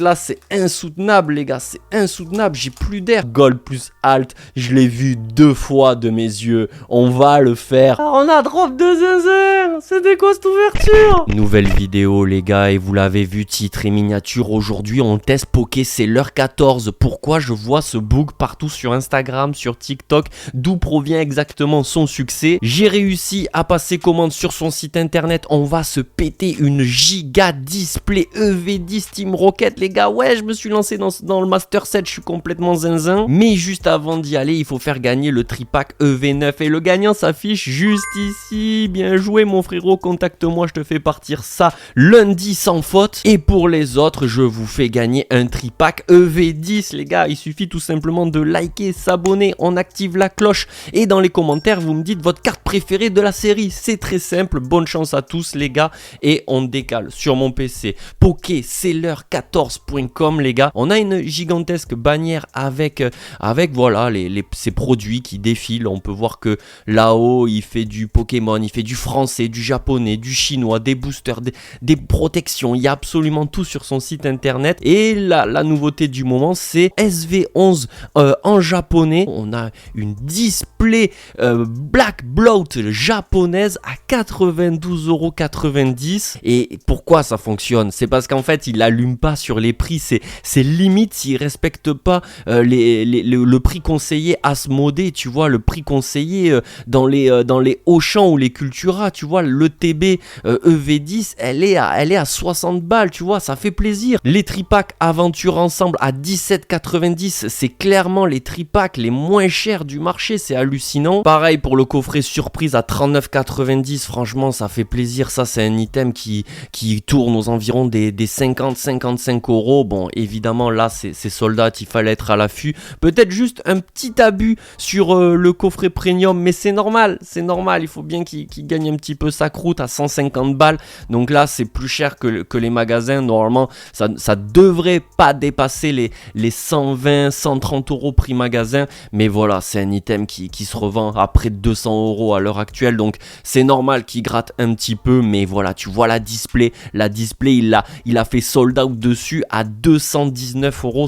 Là, c'est insoutenable, les gars, c'est insoutenable. J'ai plus d'air. Gold plus alt, je l'ai vu 2 fois de mes yeux. On va le faire. Ah, on a drop de zinzin. C'était quoi cette ouverture? Nouvelle vidéo, les gars, et vous l'avez vu, titre et miniature. Aujourd'hui, on teste Poké, c'est l'heure 14. Pourquoi je vois ce bug partout sur Instagram, sur TikTok? D'où provient exactement son succès? J'ai réussi à passer commande sur son site internet. On va se péter une giga display EV10 Team Rocket, les gars. Ouais, je me suis lancé dans le Master 7, je suis complètement zinzin. Mais juste avant d'y aller, il faut faire gagner le tripack EV9. Et le gagnant s'affiche juste ici. Bien joué, mon frérot, contacte-moi, je te fais partir ça lundi sans faute. Et pour les autres, je vous fais gagner un tripack EV10, les gars. Il suffit tout simplement de liker, s'abonner, on active la cloche. Et dans les commentaires, vous me dites votre carte préférée de la série. C'est très simple, bonne chance à tous, les gars. Et on décale sur mon PC pokéseller14.com, les gars. On a une gigantesque bannière avec voilà ces produits qui défilent. On peut voir que là-haut il fait du Pokémon, il fait du français, du japonais, du chinois, des boosters, des protections. Il y a absolument tout sur son site internet. Et la nouveauté du moment, c'est SV11 en japonais. On a une display Black Bloat japonaise à 92,90 €. Et pourquoi ça fonctionne? C'est parce qu'en fait il allume pas sur les prix. C'est limite s'il respecte pas le prix conseillé Asmodée, tu vois, le prix conseillé dans les Auchan ou les Cultura, tu vois, l'ETB EV10, elle est à 60 balles, tu vois, ça fait plaisir. Les tripacks Aventure Ensemble à 17,90 €, c'est clairement les tripacks les moins chers du marché, c'est hallucinant. Pareil pour le coffret surprise à 39,90 €, franchement ça fait plaisir. Ça, c'est un item qui tourne aux environs des 50-55 €. Bon, évidemment là c'est sold out, il fallait être à l'affût. Peut-être juste un petit abus sur le coffret premium, mais c'est normal, il faut bien qu'il gagne un petit peu sa croûte à 150 balles. Donc là c'est plus cher que les magasins. Normalement ça devrait pas dépasser les 120-130 € prix magasin, mais voilà, c'est un item qui se revend à près de 200 € à l'heure actuelle, donc c'est normal qu'il gratte un petit peu. Mais voilà, tu vois la display il a fait sold out dessus à 219 €.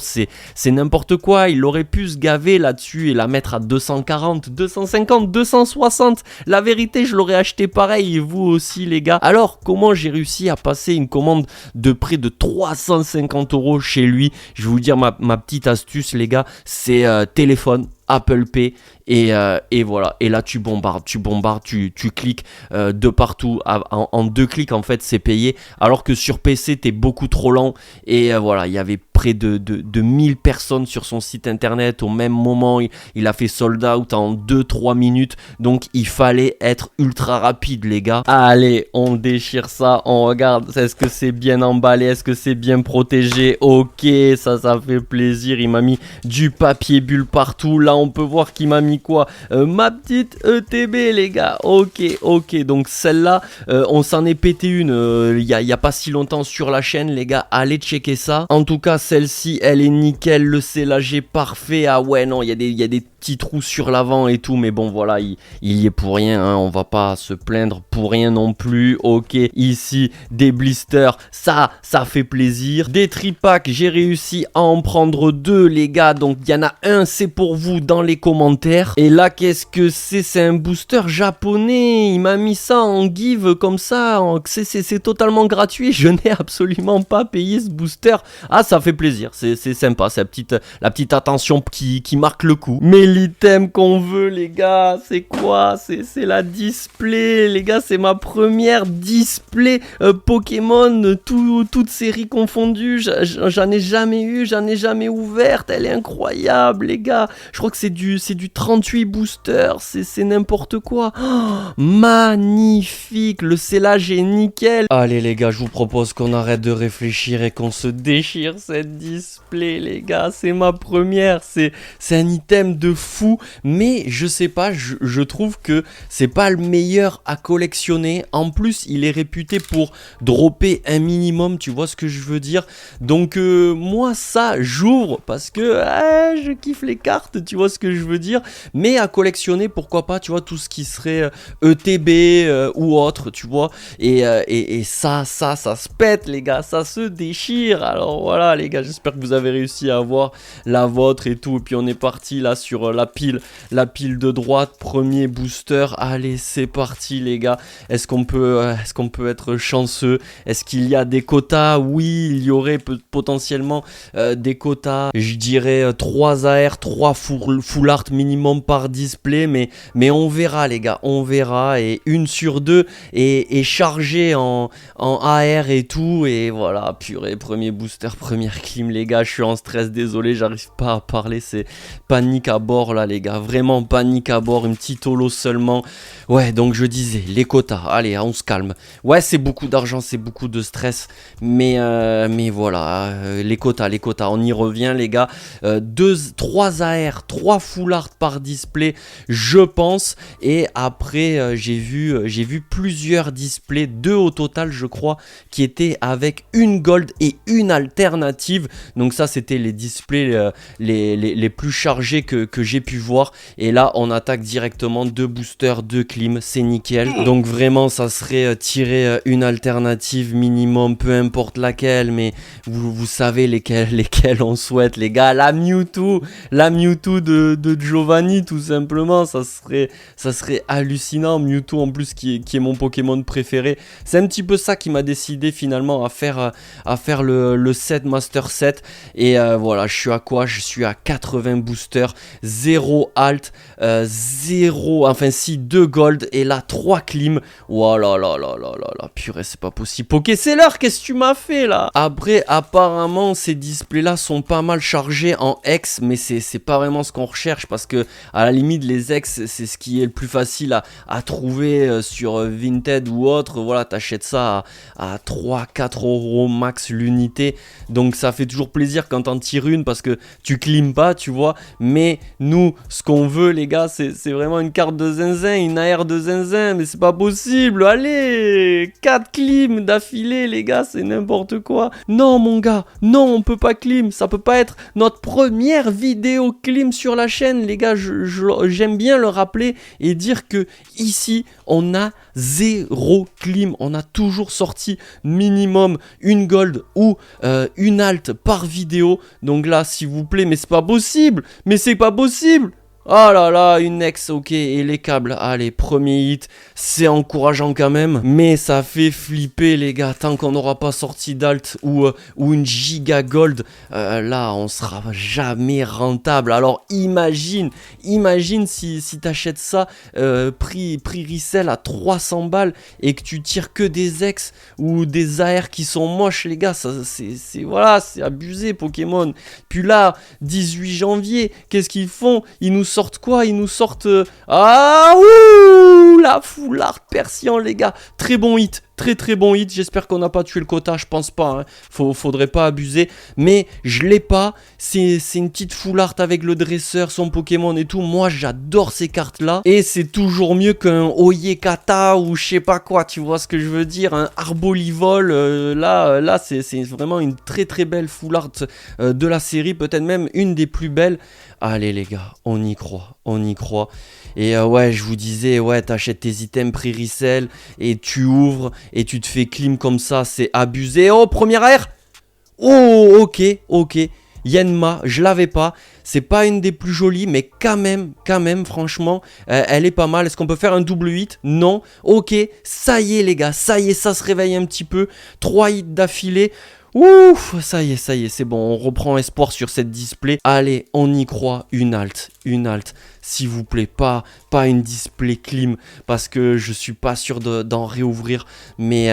C'est n'importe quoi. Il aurait pu se gaver là-dessus et la mettre à 240, 250, 260. La vérité, je l'aurais acheté pareil, et vous aussi, les gars. Alors, comment j'ai réussi à passer une commande de près de 350 € chez lui? Je vais vous dire ma petite astuce, les gars, c'est téléphone, Apple Pay, et voilà. Et là tu bombardes, tu cliques de partout. En 2 clics en fait c'est payé, alors que sur PC t'es beaucoup trop lent. Et voilà, il y avait près de 1000 personnes sur son site internet au même moment. Il a fait sold out en 2-3 minutes, donc il fallait être ultra rapide, les gars. Allez, on déchire ça, on regarde, est-ce que c'est bien emballé, est-ce que c'est bien protégé? Ok, ça fait plaisir. Il m'a mis du papier bulle partout. Là on peut voir qu'il m'a mis quoi, ma petite ETB, les gars. Ok, donc celle-là on s'en est pété une il y a pas si longtemps sur la chaîne, les gars. Allez checker ça. En tout cas celle-ci elle est nickel, le scellage est parfait. Ah ouais, non, il y a des petits trous sur l'avant et tout, mais bon voilà, il y est pour rien, hein. On va pas se plaindre pour rien non plus. Ok, ici des blisters, ça fait plaisir. Des tripacks, j'ai réussi à en prendre 2, les gars, donc il y en a un, c'est pour vous dans les commentaires. Et là qu'est-ce que c'est un booster japonais. Il m'a mis ça en give comme ça, c'est totalement gratuit. Je n'ai absolument pas payé ce booster. Ah, ça fait plaisir, c'est sympa, c'est la petite attention qui marque le coup. Mais l'item qu'on veut, les gars, c'est quoi? C'est la display, les gars. C'est ma première display Pokémon, toutes séries confondues. J'en ai jamais eu, j'en ai jamais ouverte. Elle est incroyable, les gars. Je crois que c'est du 38 booster, c'est n'importe quoi. Oh, magnifique, le scellage est nickel. Allez, les gars, je vous propose qu'on arrête de réfléchir et qu'on se déchire cette display, les gars. C'est ma première, c'est un item de fou, mais je sais pas, je trouve que c'est pas le meilleur à collectionner. En plus, il est réputé pour dropper un minimum, tu vois ce que je veux dire. Donc moi ça j'ouvre parce que je kiffe les cartes, tu vois ce que je veux dire. Mais à collectionner, pourquoi pas, tu vois, tout ce qui serait ETB ou autre, tu vois. Et ça se pète les gars, ça se déchire. Alors voilà les gars, j'espère que vous avez réussi à avoir la vôtre et tout. Et puis on est parti là sur la pile de droite, premier booster. Allez, c'est parti les gars. Est-ce qu'on peut être chanceux? Est-ce qu'il y a des quotas? Oui, il y aurait potentiellement des quotas. Je dirais 3 AR, 3 full art minimum par display, mais on verra les gars, on verra. Et 1/2 est chargée en AR et tout. Et voilà, purée, premier booster, première clim les gars. Je suis en stress, désolé, j'arrive pas à parler. C'est panique à bord là les gars, vraiment panique à bord. Une petite holo seulement. Ouais, donc je disais, les quotas, allez, on se calme. Ouais, c'est beaucoup d'argent, c'est beaucoup de stress, mais voilà, les quotas, on y revient les gars. 3 AR, 3 full art par display, je pense. Et après, j'ai vu plusieurs displays, 2 au total, je crois, qui étaient avec une gold et une alternative. Donc ça, c'était les displays les plus chargés que j'ai pu voir. Et là, on attaque directement 2 boosters, 2 clim, c'est nickel. Donc vraiment, ça serait tirer une alternative minimum, peu importe laquelle, mais vous savez lesquelles on souhaite les gars. La Mewtwo de Giovanni, tout simplement. Ça serait hallucinant. Mewtwo en plus qui est mon Pokémon préféré. C'est un petit peu ça qui m'a décidé finalement à faire le set Master Set. Et voilà, je suis à quoi? Je suis à 80 boosters, 0 alt, 0, enfin si, 2 gold et là 3 clim. Oh là là là là là là, purée, c'est pas possible. Pokéseller, qu'est-ce que tu m'as fait là? Après, apparemment, ces displays là sont pas mal chargés en X, mais c'est pas vraiment ce qu'on recherche parce que à la limite, les X, c'est ce qui est le plus facile à trouver sur Vinted ou autre. Voilà, t'achètes ça à 3-4 euros max l'unité. Donc ça fait toujours plaisir quand t'en tires une parce que tu climes pas, tu vois. Mais nous, ce qu'on veut, les gars, c'est vraiment une carte de zinzin, une AR de zinzin, mais c'est pas possible. Allez, 4 clims d'affilée, les gars, c'est n'importe quoi. Non, mon gars, non, on peut pas clim. Ça peut pas être notre première vidéo clim sur la chaîne, les gars. J'aime bien le rappeler et dire que ici, on a 0 clim. On a toujours sorti minimum une gold ou une alt par vidéo. Donc là, s'il vous plaît, mais c'est pas possible. Mais c'est pas possible. Oh là là, une ex, ok, et les câbles, allez, premier hit, c'est encourageant quand même, mais ça fait flipper les gars, tant qu'on n'aura pas sorti d'alt ou une giga gold, là on sera jamais rentable. Alors imagine si t'achètes ça, prix resell à 300 balles et que tu tires que des ex ou des AR qui sont moches les gars, ça voilà, c'est abusé Pokémon. Puis là, 18 janvier, qu'est-ce qu'ils font? Ils nous sortent quoi? Ils nous sortent... la full art Persian, les gars. Très bon hit. Très bon hit. J'espère qu'on n'a pas tué le quota. Je pense pas. Faudrait pas abuser. Mais je l'ai pas. C'est une petite full art avec le dresseur, son Pokémon et tout. Moi, j'adore ces cartes-là. Et c'est toujours mieux qu'un Oyekata ou je sais pas quoi. Tu vois ce que je veux dire? Un Arbolivol. Là c'est vraiment une très belle full art de la série. Peut-être même une des plus belles. Allez les gars, on y croit. Et ouais, je vous disais, ouais, t'achètes tes items prix resell et tu ouvres et tu te fais clim comme ça, c'est abusé. Oh, première air. Oh, ok. Yenma, je l'avais pas. C'est pas une des plus jolies, mais quand même, franchement, elle est pas mal. Est-ce qu'on peut faire un double 8? Non. Ok, ça y est les gars, ça se réveille un petit peu. 3 hits d'affilée. Ouf, ça y est, c'est bon, on reprend espoir sur cette display. Allez, on y croit, une alt, s'il vous plaît, pas une display clim, parce que je suis pas sûr d'en réouvrir. Mais,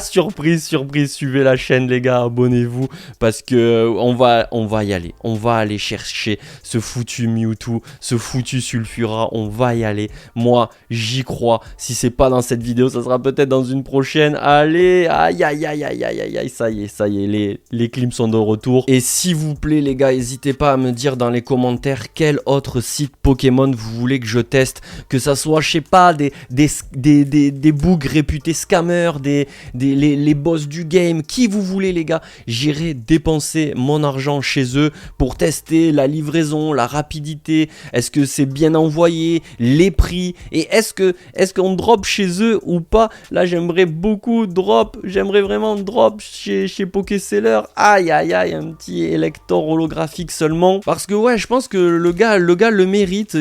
surprise, suivez la chaîne les gars, abonnez-vous, parce que on va y aller. On va aller chercher ce foutu Mewtwo, ce foutu Sulfura, on va y aller. Moi, j'y crois, si c'est pas dans cette vidéo, ça sera peut-être dans une prochaine. Allez, aïe, ça y est. Les clims sont de retour. Et s'il vous plaît les gars, n'hésitez pas à me dire dans les commentaires quelle autre autre site Pokémon vous voulez que je teste, que ça soit, je sais pas, des bugs réputés scammers, les boss du game, qui vous voulez les gars, j'irai dépenser mon argent chez eux pour tester la livraison, la rapidité, est-ce que c'est bien envoyé, les prix, et est-ce qu'on drop chez eux ou pas. Là j'aimerais beaucoup drop, j'aimerais vraiment drop chez Pokéseller. Aïe aïe aïe, un petit Elector holographique seulement, parce que ouais, je pense que le gars le mérite,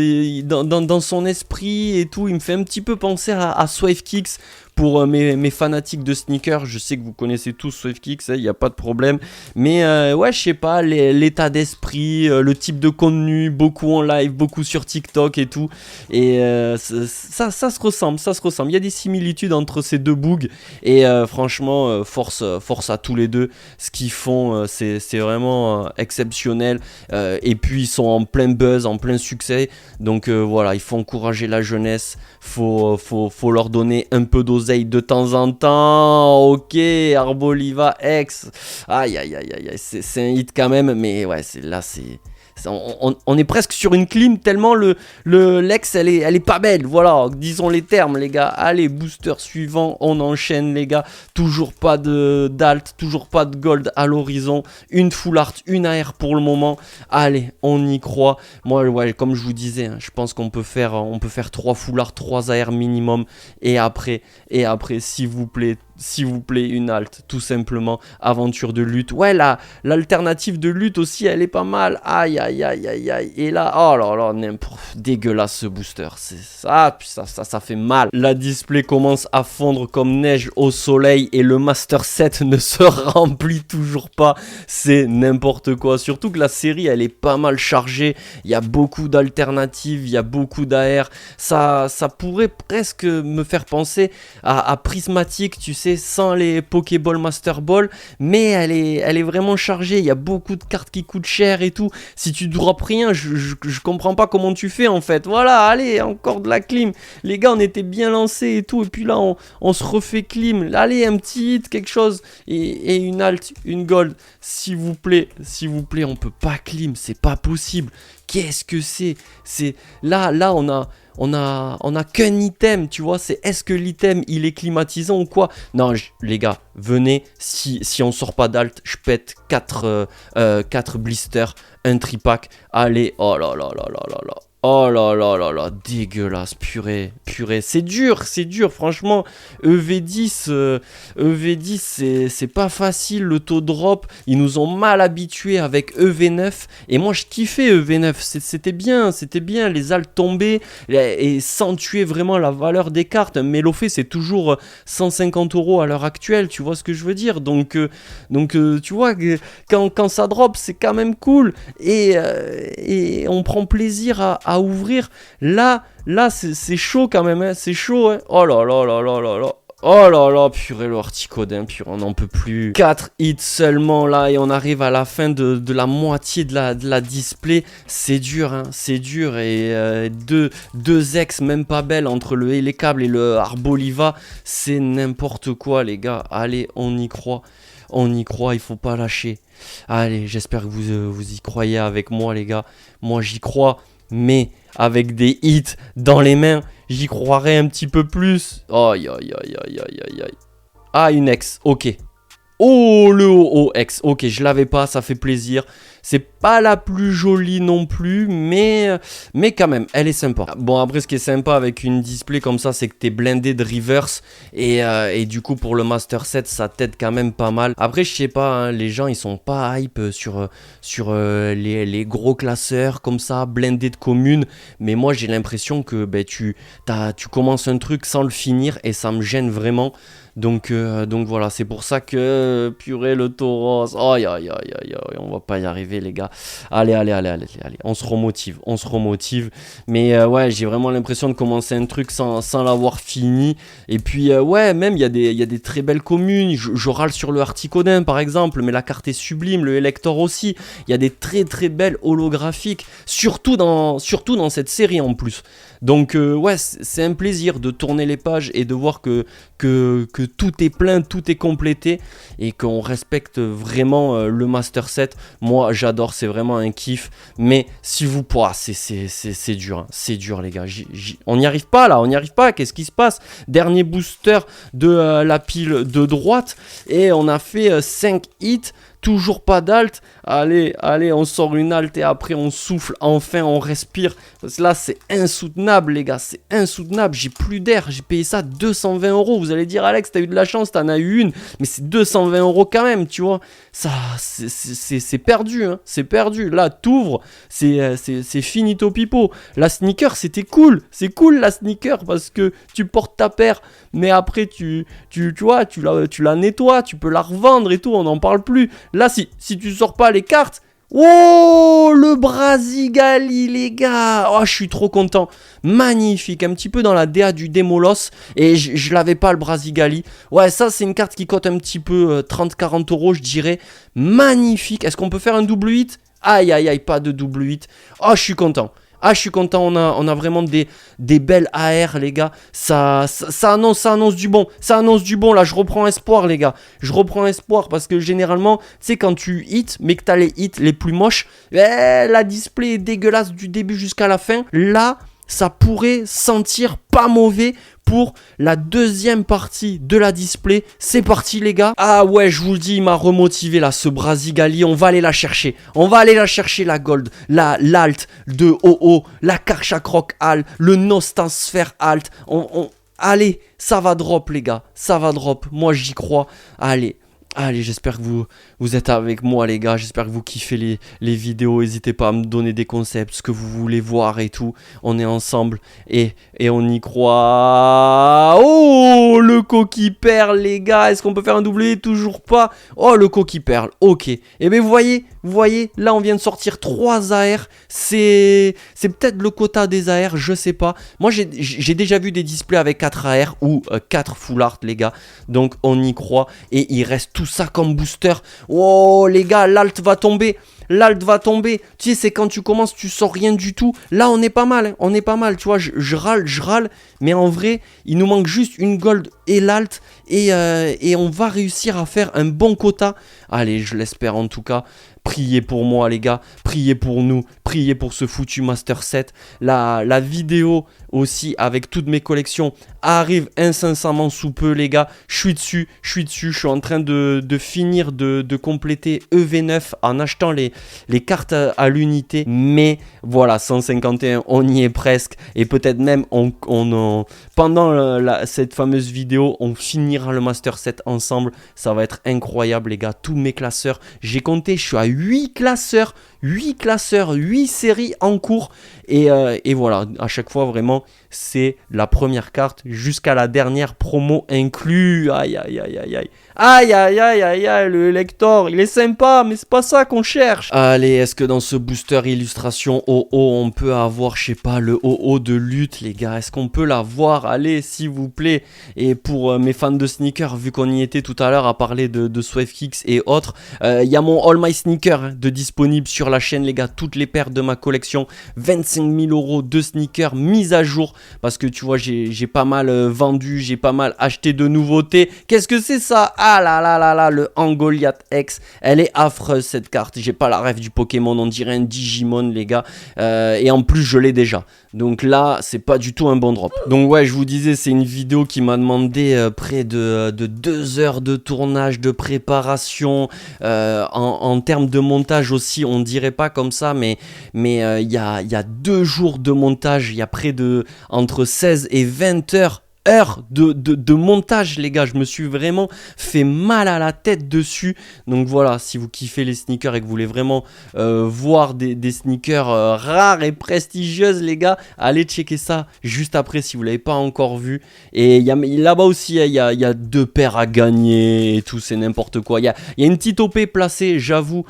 dans son esprit et tout, il me fait un petit peu penser à SwiftKicks. Pour mes fanatiques de sneakers, je sais que vous connaissez tous SwiftKicks, il n'y a pas de problème. Mais ouais, je sais pas, l'état d'esprit, le type de contenu, beaucoup en live, beaucoup sur TikTok et tout. Et ça se ressemble, ça se ressemble. Il y a des similitudes entre ces deux bougs. Et franchement, force à tous les deux. Ce qu'ils font, c'est vraiment exceptionnel. Et puis, ils sont en plein buzz, en plein succès. Donc voilà, il faut encourager la jeunesse. Faut leur donner un peu d'oseille de temps en temps. Ok, Arboliva X. Aïe aïe aïe aïe, c'est un hit quand même, mais ouais, on est presque sur une clim tellement l'ex elle est pas belle, voilà, disons les termes les gars. Allez, booster suivant, on enchaîne les gars. Toujours pas d'alt, toujours pas de gold à l'horizon, une full art, une AR pour le moment. Allez, on y croit. Moi ouais, comme je vous disais, hein, je pense qu'on peut faire 3 full art, 3 AR minimum, et après s'il vous plaît, une alt, tout simplement. Aventure de lutte. Ouais, l'alternative de lutte aussi, elle est pas mal. Aïe, aïe, aïe, aïe, aïe. Et là, oh là là, dégueulasse ce booster. Ça fait mal. La display commence à fondre comme neige au soleil et le Master Set ne se remplit toujours pas. C'est n'importe quoi. Surtout que la série, elle est pas mal chargée. Il y a beaucoup d'alternatives, il y a beaucoup d'AR. Ça pourrait presque me faire penser à Prismatic, tu sais, sans les Pokéball Master Ball, mais elle est vraiment chargée. Il y a beaucoup de cartes qui coûtent cher et tout. Si tu drops rien, je comprends pas comment tu fais en fait. Voilà, allez, encore de la clim. Les gars, on était bien lancés et tout, et puis là on se refait clim. Allez, un petit hit, quelque chose, et une alt, une gold, s'il vous plaît, on peut pas clim, c'est pas possible. Qu'est-ce que c'est là on a qu'un item, tu vois. C'est est-ce que l'item il est climatisant ou quoi? Non, les gars, venez. Si on sort pas d'alt, je pète 4 blisters, un tripack. Allez, oh là là là là là là. Oh là là là là, dégueulasse, purée, c'est dur, franchement. EV10, c'est pas facile, le taux drop, ils nous ont mal habitués avec EV9, et moi je kiffais EV9, c'était bien, les alts tombaient, et sans tuer vraiment la valeur des cartes. Melofé c'est toujours 150 € à l'heure actuelle, tu vois ce que je veux dire, donc tu vois, quand ça drop, c'est quand même cool, et on prend plaisir à ouvrir. Là c'est chaud quand même, hein. C'est chaud, hein. Oh là là là là là là. Oh là là, purée, le Articodin, purée, on n'en peut plus. 4 hits seulement là, et on arrive à la fin de la moitié de la display. C'est dur, hein, c'est dur. Et deux ex même pas belles entre le Hélécable et le Arboliva. C'est n'importe quoi les gars. Allez, on y croit, il faut pas lâcher. Allez, j'espère que vous y croyez avec moi les gars. Moi j'y crois, mais avec des hits dans les mains, j'y croirais un petit peu plus. Aïe aïe aïe aïe aïe aïe aïe. Ah, une ex, ok. Oh, le OOX, ok, je l'avais pas, ça fait plaisir. C'est pas la plus jolie non plus, mais quand même, elle est sympa. Bon, après, ce qui est sympa avec une display comme ça, c'est que t'es blindé de reverse. Et du coup, pour le Master Set, ça t'aide quand même pas mal. Après, je sais pas, hein, les gens, ils sont pas hype sur les gros classeurs comme ça, blindés de communes. Mais moi, j'ai l'impression que tu commences un truc sans le finir, et ça me gêne vraiment. Donc voilà, c'est pour ça que purée, le Tauros, aïe aïe aïe aïe aïe, on va pas y arriver les gars. Allez, on se remotive. Mais ouais, j'ai vraiment l'impression de commencer un truc sans l'avoir fini. Et puis ouais, même il y a des très belles communes. Je râle sur le Articodin par exemple, mais la carte est sublime, le Elector aussi. Il y a des très très belles holographiques, surtout dans cette série en plus. Donc ouais, c'est un plaisir de tourner les pages et de voir que tout est plein, tout est complété et qu'on respecte vraiment le Master Set. Moi j'adore, c'est vraiment un kiff. Mais si vous pourrez, c'est dur, hein. C'est dur les gars. On n'y arrive pas là, on n'y arrive pas. Qu'est-ce qui se passe? Dernier booster de la pile de droite et on a fait 5 hits. Toujours pas d'alt. Allez, on sort une alt et après on souffle. Enfin, on respire. Parce que là, c'est insoutenable, les gars. C'est insoutenable. J'ai plus d'air. J'ai payé ça 220 €. Vous allez dire, Alex, t'as eu de la chance, t'en as eu une. Mais c'est 220 € quand même, tu vois. Ça, c'est perdu, hein. C'est perdu. Là, t'ouvres. C'est finito pipo. La sneaker, c'était cool. C'est cool, la sneaker, parce que tu portes ta paire. Mais après, tu vois, tu la nettoies. Tu peux la revendre et tout. On n'en parle plus. Là, si tu sors pas les cartes, oh, le Brasigali, les gars. Oh, je suis trop content. Magnifique, un petit peu dans la DA du Demolos. Et je l'avais pas, le Brasigali. Ouais, ça, c'est une carte qui cote un petit peu 30-40 €, je dirais. Magnifique. Est-ce qu'on peut faire un double 8? Aïe, aïe, aïe, pas de double 8. Oh, je suis content. Ah, je suis content, on a vraiment des belles AR, les gars. Ça annonce du bon. Ça annonce du bon, là, je reprends espoir, les gars. Je reprends espoir parce que généralement, tu sais, quand tu hits, mais que t'as les hits les plus moches, la display est dégueulasse du début jusqu'à la fin. Là, ça pourrait sentir pas mauvais pour la deuxième partie de la display. C'est parti, les gars. Ah ouais, je vous le dis, il m'a remotivé là, ce Brasigali. On va aller la chercher. On va aller la chercher, la Gold, l'Alt de OO, la Karchak Rock Alt, le Nostansphère Alt. Allez, ça va drop, les gars. Ça va drop. Moi, j'y crois. Allez, j'espère que vous êtes avec moi, les gars. J'espère que vous kiffez les vidéos. N'hésitez pas à me donner des concepts, ce que vous voulez voir et tout. On est ensemble et on y croit. Oh, le coquille perle, les gars. Est-ce qu'on peut faire un doublé? Toujours pas. Oh, le coquille perle. Ok. Et bien, vous voyez, là, on vient de sortir 3 AR. C'est peut-être le quota des AR, je sais pas. Moi, j'ai déjà vu des displays avec 4 AR ou 4 full art, les gars. Donc, on y croit. Et il reste tout ça comme booster. Oh, les gars, l'alt va tomber. L'alt va tomber. Tu sais, c'est quand tu commences, tu sors rien du tout. Là, on est pas mal. Hein. On est pas mal. Tu vois, je râle. Mais en vrai, il nous manque juste une gold et l'alt. Et on va réussir à faire un bon quota. Allez, je l'espère en tout cas. Priez pour moi, les gars. Priez pour nous. Priez pour ce foutu Master Set. La vidéo aussi avec toutes mes collections arrive incessamment sous peu, les gars. Je suis dessus. Je suis en train de finir de compléter EV9 en achetant les cartes à l'unité. Mais voilà, 151, on y est presque. Et peut-être même pendant cette fameuse vidéo, on finira le Master Set ensemble. Ça va être incroyable, les gars. Tous mes classeurs, j'ai compté, je suis à 8 classeurs, 8 séries en cours. Et voilà, à chaque fois, vraiment, c'est la première carte jusqu'à la dernière promo inclus. Aïe, le lector, il est sympa, mais c'est pas ça qu'on cherche. Allez, est-ce que dans ce booster illustration OO, on peut avoir, je sais pas, le OO de lutte, les gars? Est-ce qu'on peut l'avoir? Allez, s'il vous plaît. Et pour mes fans de sneakers, vu qu'on y était tout à l'heure à parler de Swift et autres, il y a mon All My Sneakers de disponible sur la chaîne, les gars. Toutes les paires de ma collection, 25 000 € de sneakers mis à jour. Parce que tu vois, j'ai pas mal vendu, j'ai pas mal acheté de nouveautés. Qu'est-ce que c'est ça? Ah là, le Angoliath X. Elle est affreuse, cette carte. J'ai pas la rêve du Pokémon, on dirait un Digimon, les gars. Et en plus, je l'ai déjà. Donc là, c'est pas du tout un bon drop. Donc ouais, je vous disais, c'est une vidéo qui m'a demandé près de 2 heures de tournage, de préparation. En termes de montage aussi, on dirait pas comme ça, mais il y a 2 jours de montage. Il y a près de entre 16 et 20 heures de montage, les gars. Je me suis vraiment fait mal à la tête dessus. Donc voilà, si vous kiffez les sneakers et que vous voulez vraiment voir des sneakers rares et prestigieuses, les gars, allez checker ça juste après si vous l'avez pas encore vu. Et là-bas aussi, il y a 2 paires à gagner et tout, c'est n'importe quoi. Il y a une petite OP placée, j'avoue,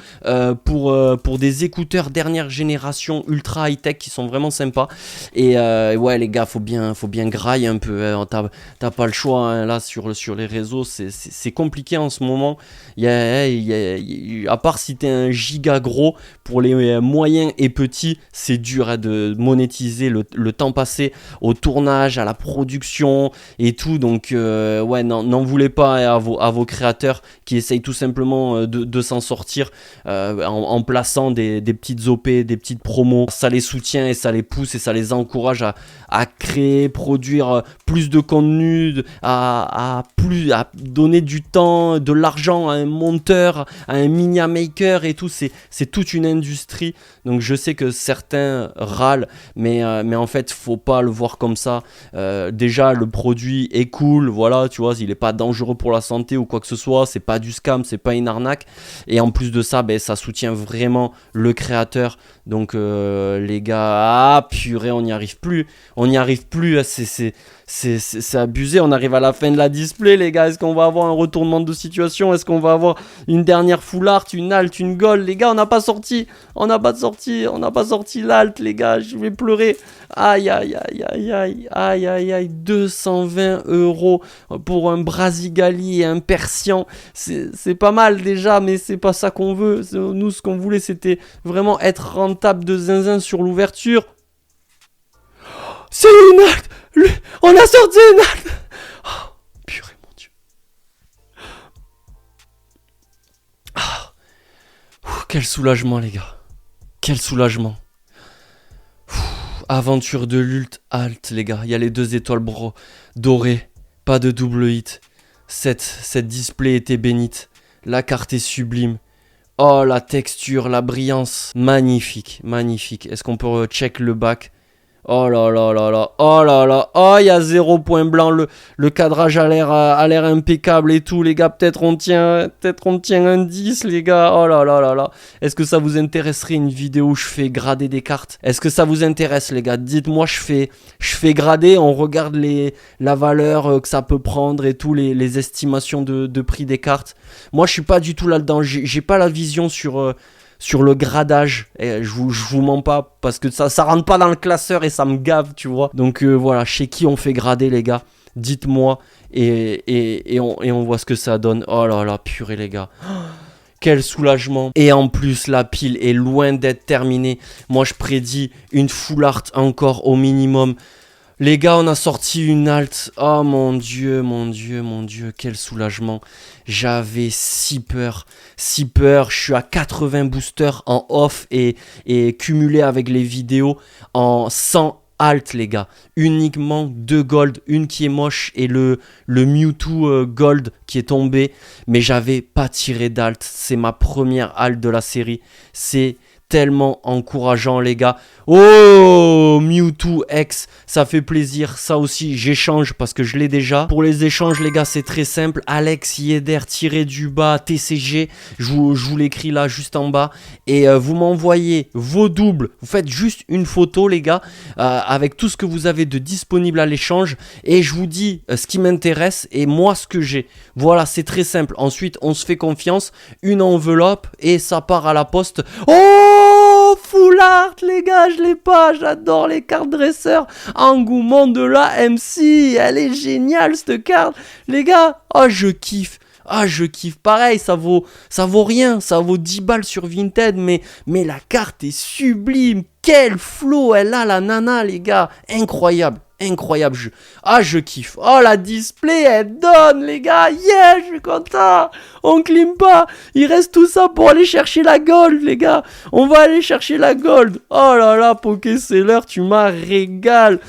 pour des écouteurs dernière génération ultra high-tech qui sont vraiment sympas. Et ouais, les gars, faut bien grailler un peu. t'as pas le choix, hein. Là sur les réseaux c'est compliqué en ce moment. À part si t'es un giga gros, pour les moyens et petits c'est dur, hein, de monétiser le temps passé au tournage, à la production et tout. Donc ouais, n'en voulez pas, hein, à vos créateurs qui essayent tout simplement de s'en sortir en plaçant des petites OP, des petites promos. Ça les soutient et ça les pousse et ça les encourage à créer, produire plus de contenu, à donner du temps, de l'argent à un monteur, à un media maker et tout. C'est toute une industrie. Donc je sais que certains râlent, mais en fait faut pas le voir comme ça. Déjà le produit est cool, voilà, tu vois, il est pas dangereux pour la santé ou quoi que ce soit, c'est pas du scam, c'est pas une arnaque, et en plus de ça, ça soutient vraiment le créateur. Donc les gars, purée, on n'y arrive plus, c'est abusé. On arrive à la fin de la display, les gars. Est-ce qu'on va avoir un retournement de situation? Est-ce qu'on va avoir une dernière full art, une alt, une gold? Les gars, on n'a pas sorti l'alt, les gars. Je vais pleurer. Aïe, aïe, aïe, aïe, aïe, aïe, aïe, aïe. 220 € pour un Brasigali et un Persian. C'est pas mal déjà, mais c'est pas ça qu'on veut. Nous, ce qu'on voulait, c'était vraiment être rentable de zinzin sur l'ouverture. C'est une alt! On a sorti une alt! Oh, purée, mon Dieu. Quel soulagement, les gars. Quel soulagement. Aventure de l'ult alt, les gars. Il y a les 2 étoiles dorées. Pas de double hit. Cette display était bénite. La carte est sublime. Oh, la texture, la brillance. Magnifique, magnifique. Est-ce qu'on peut check le back? Oh là là là là, oh là là, oh il y a 0 point blanc, le cadrage a l'air impeccable et tout, les gars. Peut-être on tient un 10, les gars. Oh là là là là. Est-ce que ça vous intéresserait une vidéo où je fais grader des cartes? Est-ce que ça vous intéresse, les gars? Dites-moi, je fais grader, on regarde la valeur que ça peut prendre et tout, les estimations de prix des cartes. Moi je suis pas du tout là-dedans, j'ai pas la vision sur le gradage, et je vous mens pas, parce que ça rentre pas dans le classeur et ça me gave, tu vois. Donc voilà, chez qui on fait grader, les gars? Dites-moi, et on voit ce que ça donne. Oh là là, purée, les gars. Quel soulagement. Et en plus, la pile est loin d'être terminée. Moi, je prédis une full art encore au minimum. Les gars, on a sorti une alt. Oh mon Dieu, mon Dieu, mon Dieu, quel soulagement. J'avais si peur. Je suis à 80 boosters en off et cumulé avec les vidéos en 100 alt, les gars. Uniquement 2 gold, une qui est moche et le Mewtwo gold qui est tombé. Mais j'avais pas tiré d'alt. C'est ma première alt de la série. C'est tellement encourageant, les gars. Oh, Mewtwo X, ça fait plaisir. Ça aussi, j'échange parce que je l'ai déjà. Pour les échanges, les gars, c'est très simple. Alex Yeder _, TCG. Je vous l'écris là, juste en bas. Et vous m'envoyez vos doubles. Vous faites juste une photo, les gars, avec tout ce que vous avez de disponible à l'échange. Et je vous dis ce qui m'intéresse et moi ce que j'ai. Voilà, c'est très simple. Ensuite, on se fait confiance. Une enveloppe et ça part à la poste. Oh, full art, les gars, je l'ai pas. J'adore les cartes dresseurs. Engouement de la MC. Elle est géniale, cette carte. Les gars, oh, je kiffe. Ah, je kiffe. Pareil, ça vaut rien. Ça vaut 10 balles sur Vinted, mais la carte est sublime. Quel flow elle a, la nana, les gars. Incroyable. Je kiffe. Oh, la display, elle donne, les gars. Yeah, je suis content. On clim pas. Il reste tout ça pour aller chercher la gold, les gars. On va aller chercher la gold. Oh là là, Pokéseller, tu m'as régal.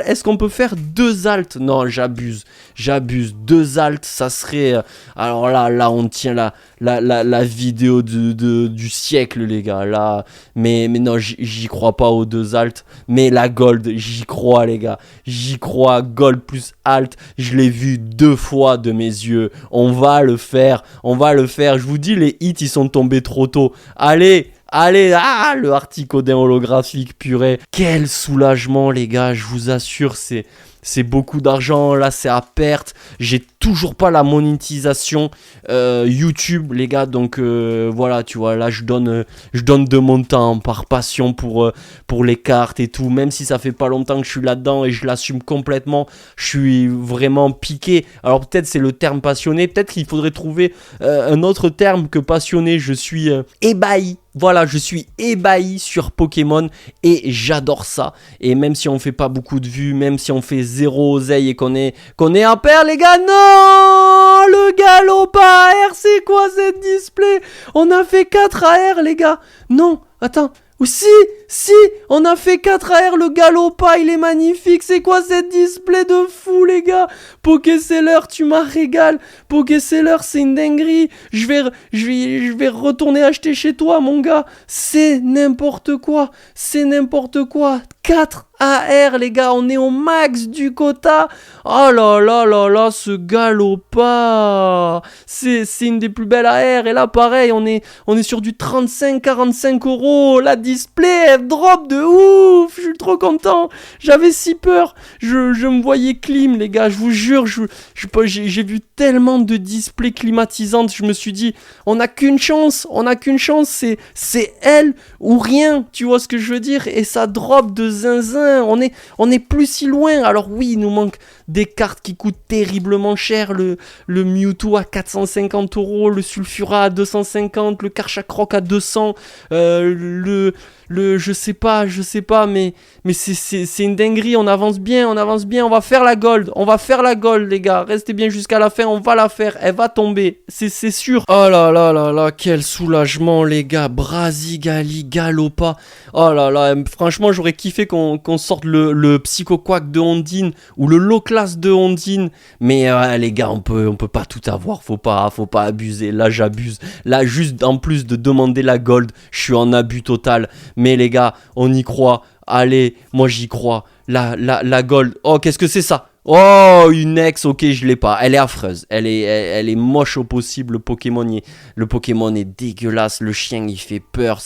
Est-ce qu'on peut faire 2 alts? Non, j'abuse. 2 alts, ça serait... Alors là, on tient la vidéo du siècle, les gars. Là, mais non, j'y crois pas aux 2 alts. Mais la gold, j'y crois, les gars. J'y crois. Gold plus alt, je l'ai vu 2 fois de mes yeux. On va le faire. Je vous dis, les hits, ils sont tombés trop tôt. Allez, le Articodin holographique, purée. Quel soulagement, les gars, je vous assure, c'est c'est beaucoup d'argent, là c'est à perte. J'ai toujours pas la monétisation YouTube, les gars. Donc voilà, tu vois, là je donne de mon temps par passion pour les cartes et tout. Même si ça fait pas longtemps que je suis là-dedans et je l'assume complètement, je suis vraiment piqué. Alors peut-être c'est le terme passionné, peut-être qu'il faudrait trouver un autre terme que passionné. Je suis ébahi. Voilà, je suis ébahi sur Pokémon et j'adore ça. Et même si on fait pas beaucoup de vues, même si on fait zéro oseille et qu'on est à pair, les gars, non, le galop pas AR, c'est quoi cette display? On a fait 4 AR, les gars. Non, attends. Ou si, on a fait 4 AR, le Galopa, il est magnifique. C'est quoi cette display de fou, les gars? Pokéseller, tu m'as régalé. Pokéseller, c'est une dinguerie. Je vais retourner acheter chez toi, mon gars. C'est n'importe quoi. 4 AR, les gars, on est au max du quota. Oh là là là là, ce Galopa. C'est une des plus belles AR. Et là, pareil, on est sur du 35-45 euros. La display, elle drop de ouf. Je suis trop content. J'avais si peur. Je me voyais clim, les gars. Je vous jure, j'ai vu tellement de displays climatisantes. Je me suis dit, on n'a qu'une chance. C'est elle ou rien. Tu vois ce que je veux dire? Et ça drop de zinzin. On est plus si loin. Alors oui, il nous manque des cartes qui coûtent terriblement cher. Le Mewtwo à 450 euros, le Sulfura à 250, le Karchakroc à 200, je sais pas, mais c'est une dinguerie. On avance bien. On va faire la gold, les gars. Restez bien jusqu'à la fin, on va la faire. Elle va tomber, c'est sûr. Oh là là là là, quel soulagement, les gars. Brasigali, Galopa. Oh là là, franchement, j'aurais kiffé qu'on sorte le Psycho Quack de Ondine ou le Low Class de Ondine. Mais les gars, on peut pas tout avoir. Faut pas abuser. Là, j'abuse. Là, juste en plus de demander la gold, je suis en abus total. Mais les gars, on y croit. Allez, moi j'y crois. La gold. Oh, qu'est-ce que c'est ça? Oh, une ex, ok, je l'ai pas. Elle est affreuse. Elle est moche au possible. Le Pokémon est dégueulasse. Le chien, il fait peur.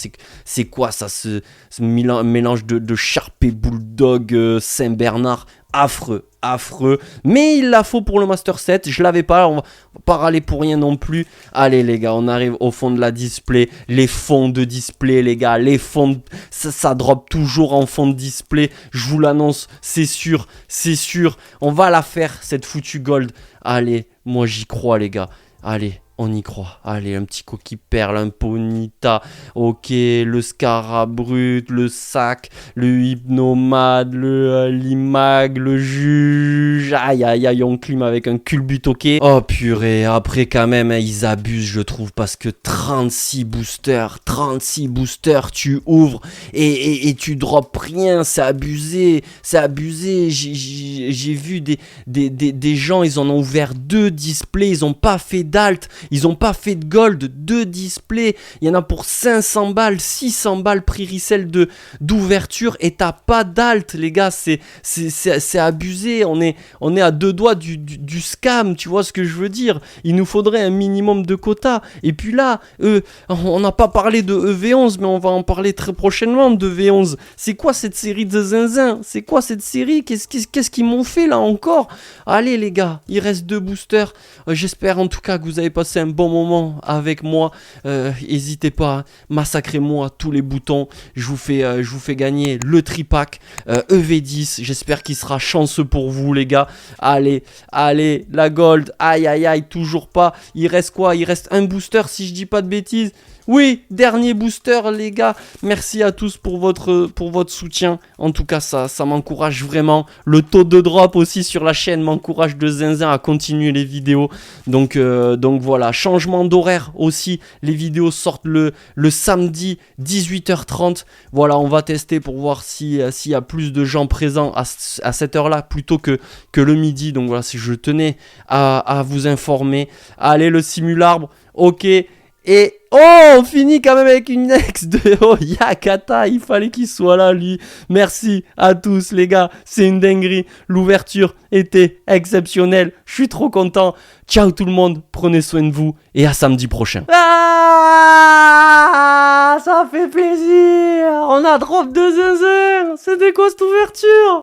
C'est quoi ça, ce mélange de Sharpie Bulldog Saint-Bernard? Affreux, mais il la faut pour le Master 7, je l'avais pas, on va pas râler pour rien non plus. Allez les gars, on arrive au fond de la display, les fonds de display les gars, ça drop toujours en fond de display, je vous l'annonce, c'est sûr, on va la faire cette foutue gold. Allez, moi j'y crois les gars, allez. On y croit. Allez, un petit coquille perle, un Ponyta. Ok, le Scarabrut, le Sac, le Hypnomade, le Limag, le Juge. Aïe, on clime avec un culbut, ok. Oh purée, après quand même, ils abusent, je trouve, parce que 36 boosters, tu ouvres et tu drops rien, c'est abusé. J'ai vu des gens, ils en ont ouvert 2 displays, ils ont pas fait d'alt. Ils ont pas fait de gold, 2 displays, il y en a pour 500 balles, 600 balles prix resell d'ouverture et t'as pas d'alt les gars, c'est abusé, on est à 2 doigts du scam, tu vois ce que je veux dire, il nous faudrait un minimum de quota, et puis là, on n'a pas parlé de EV11, mais on va en parler très prochainement de V11, c'est quoi cette série de zinzin, c'est quoi cette série, qu'est-ce qu'ils m'ont fait là encore, allez les gars, il reste 2 boosters, j'espère en tout cas que vous avez passé un bon moment avec moi. N'hésitez pas, hein, massacrez-moi tous les boutons. Je vous fais gagner le tripack EV10. J'espère qu'il sera chanceux pour vous, les gars. Allez, la gold. Aïe, toujours pas. Il reste quoi? Il reste un booster, si je dis pas de bêtises. Oui, dernier booster les gars, merci à tous pour votre soutien, en tout cas ça m'encourage vraiment, le taux de drop aussi sur la chaîne m'encourage de zinzin à continuer les vidéos, donc voilà, changement d'horaire aussi, les vidéos sortent le samedi 18h30, voilà on va tester pour voir s'il y a plus de gens présents à cette heure là plutôt que le midi, donc voilà si je tenais à vous informer, allez le simularbre, ok. Et on finit quand même avec une ex de Yakata, il fallait qu'il soit là lui. Merci à tous les gars, c'est une dinguerie, l'ouverture était exceptionnelle, je suis trop content. Ciao tout le monde, prenez soin de vous et à samedi prochain. Ah, ça fait plaisir, on a drop de zinzin, c'était quoi cette ouverture?